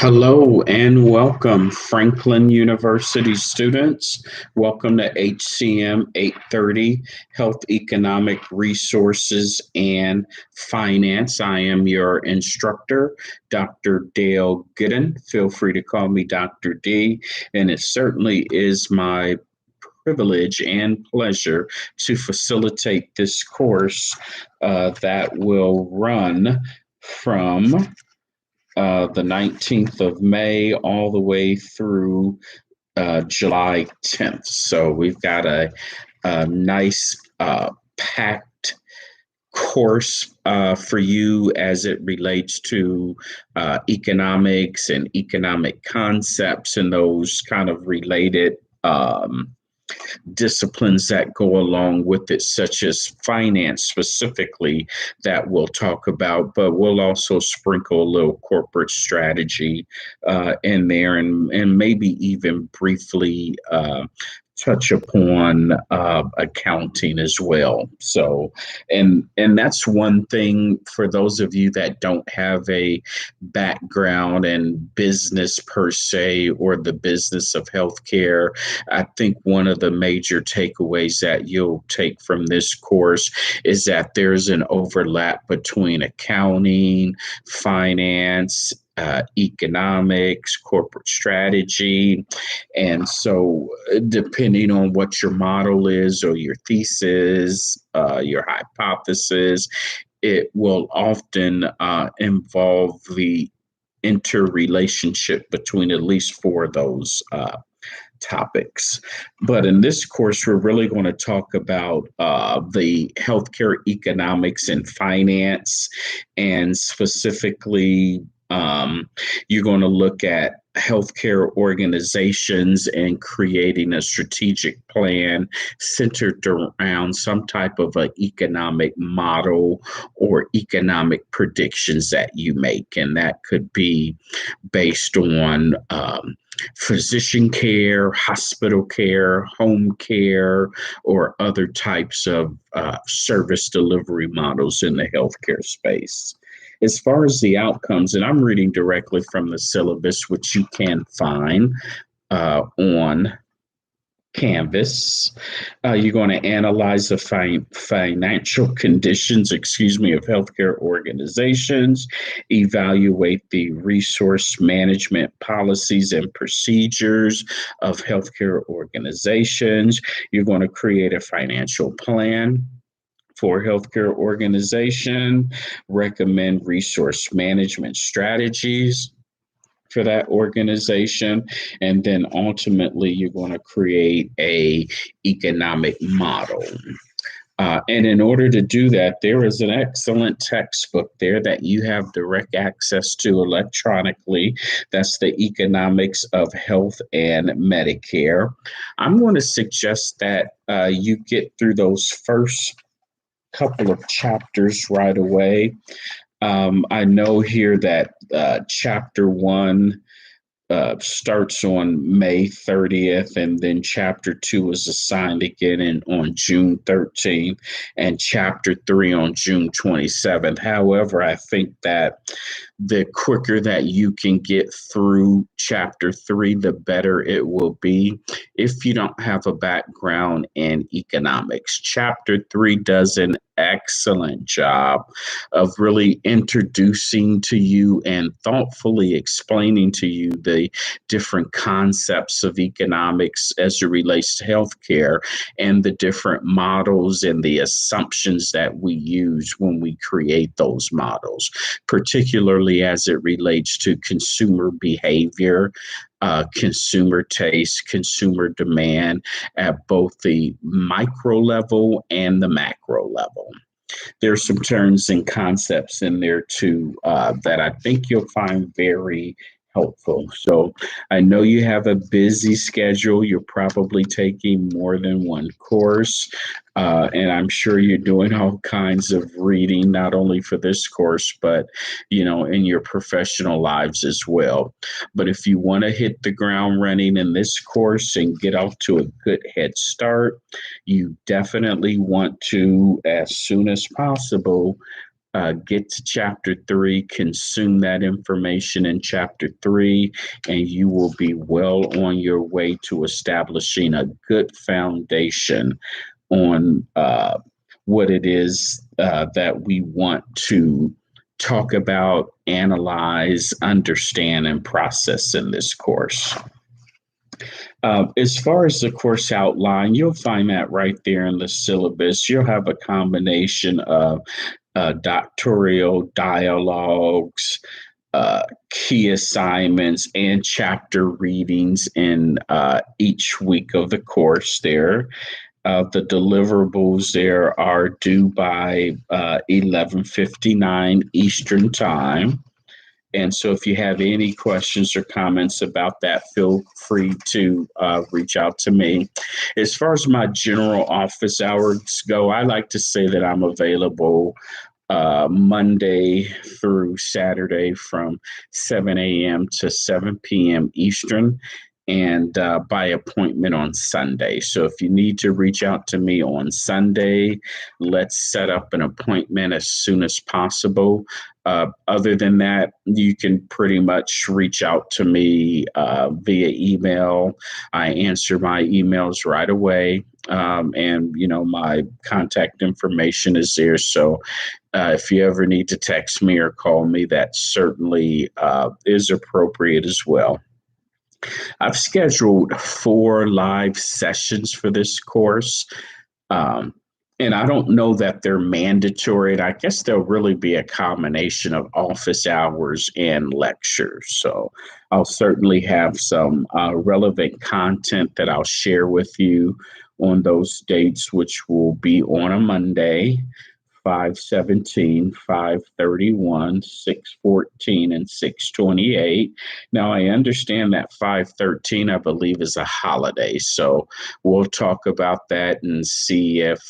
Hello and welcome, Franklin University students. Welcome to HCM 830, Health, Economic Resources, and Finance. I am your instructor, Dr. Dale Gooden. Feel free to call me Dr. D, and it certainly is my privilege and pleasure to facilitate this course that will run from the 19th of May all the way through July 10th. So we've got a nice packed course for you as it relates to economics and economic concepts and those kind of related disciplines that go along with it, such as finance specifically, that we'll talk about, but we'll also sprinkle a little corporate strategy in there and maybe even briefly touch upon accounting as well. So, and that's one thing for those of you that don't have a background in business per se or the business of healthcare. I think one of the major takeaways that you'll take from this course is that there's an overlap between accounting, finance, economics, corporate strategy. And so depending on what your model is or your thesis, your hypothesis, it will often involve the interrelationship between at least four of those topics. But in this course, we're really going to talk about the healthcare economics and finance, and specifically you're going to look at healthcare organizations and creating a strategic plan centered around some type of an economic model or economic predictions that you make. And that could be based on physician care, hospital care, home care, or other types of service delivery models in the healthcare space. As far as the outcomes, and I'm reading directly from the syllabus, which you can find on Canvas. You're going to analyze the financial conditions, of healthcare organizations, evaluate the resource management policies and procedures of healthcare organizations. You're going to create a financial plan for healthcare organization, recommend resource management strategies for that organization, and then ultimately you're going to create a economic model. And in order to do that, there is an excellent textbook there that you have direct access to electronically. That's the Economics of Health and Medicare. I'm going to suggest that you get through those first couple of chapters right away. I know here that chapter 1 starts on May 30th, and then chapter 2 is assigned again on June 13th, and chapter 3 on June 27th. However, I think that the quicker that you can get through chapter 3, the better it will be if you don't have a background in economics. Chapter 3 does an excellent job of really introducing to you and thoughtfully explaining to you the different concepts of economics as it relates to healthcare and the different models and the assumptions that we use when we create those models, particularly as it relates to consumer behavior, consumer taste, consumer demand at both the micro level and the macro level. There's some terms and concepts in there too that I think you'll find very helpful. So I know you have a busy schedule. You're probably taking more than one course. And I'm sure you're doing all kinds of reading, not only for this course, but, in your professional lives as well. But if you want to hit the ground running in this course and get off to a good head start, you definitely want to, as soon as possible, get to chapter 3, consume that information in chapter 3, and you will be well on your way to establishing a good foundation on what it is that we want to talk about, analyze, understand, and process in this course. As far as the course outline, you'll find that right there in the syllabus. You'll have a combination of doctoral dialogues, key assignments, and chapter readings in each week of the course there. The deliverables there are due by 11:59 Eastern Time. And so if you have any questions or comments about that, feel free to reach out to me. As far as my general office hours go, I like to say that I'm available Monday through Saturday from 7 a.m. to 7 p.m. Eastern, and by appointment on Sunday. So if you need to reach out to me on Sunday, let's set up an appointment as soon as possible. Other than that, you can pretty much reach out to me via email. I answer my emails right away. And, my contact information is there. So if you ever need to text me or call me, that certainly is appropriate as well. I've scheduled 4 live sessions for this course. Um, and I don't know that they're mandatory. And I guess there'll really be a combination of office hours and lectures. So I'll certainly have some relevant content that I'll share with you on those dates, which will be on a Monday, 5/17, 5/31, 6/14, and 6/28. Now, I understand that 5/13, I believe, is a holiday. So we'll talk about that and see if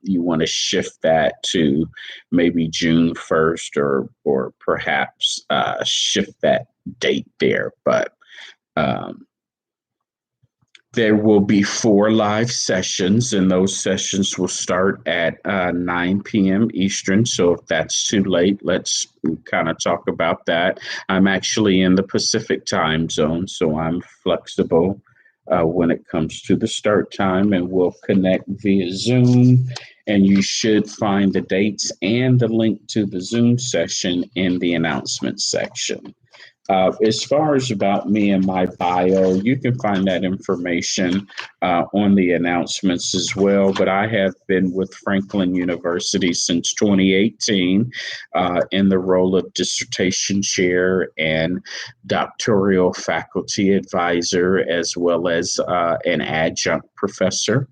you want to shift that to maybe June 1st or perhaps shift that date there. But there will be 4 live sessions, and those sessions will start at 9 p.m. Eastern. So if that's too late, let's kind of talk about that. I'm actually in the Pacific time zone, so I'm flexible when it comes to the start time, and we'll connect via Zoom. And you should find the dates and the link to the Zoom session in the announcements section. As far as about me and my bio, you can find that information on the announcements as well. But I have been with Franklin University since 2018 in the role of dissertation chair and doctoral faculty advisor, as well as an adjunct professor.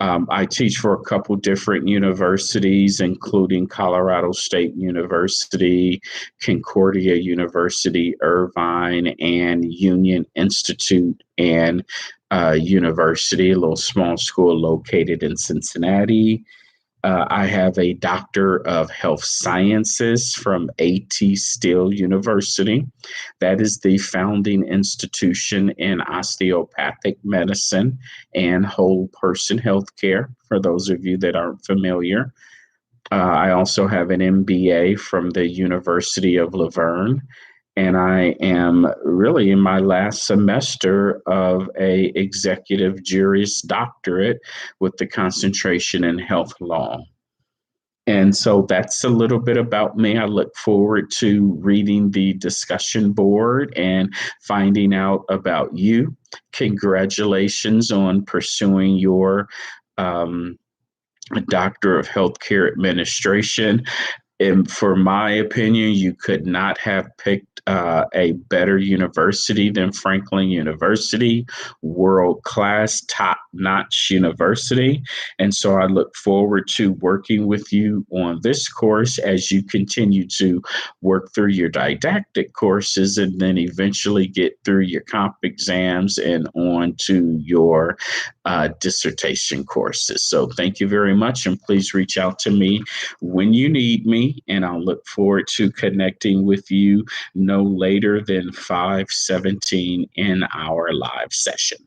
I teach for a couple different universities, including Colorado State University, Concordia University, Irvine, and Union Institute and University, a little small school located in Cincinnati. I have a Doctor of Health Sciences from A.T. Still University. That is the founding institution in osteopathic medicine and whole person healthcare, for those of you that aren't familiar. I also have an MBA from the University of Laverne, and I am really in my last semester of a executive juris doctorate with the concentration in health law. And so that's a little bit about me. I look forward to reading the discussion board and finding out about you. Congratulations on pursuing your Doctor of Healthcare Administration. And for my opinion, you could not have picked a better university than Franklin University, world-class, top-notch university. And so I look forward to working with you on this course as you continue to work through your didactic courses and then eventually get through your comp exams and on to your dissertation courses. So thank you very much, and please reach out to me when you need me, and I'll look forward to connecting with you no later than 5/17 in our live session.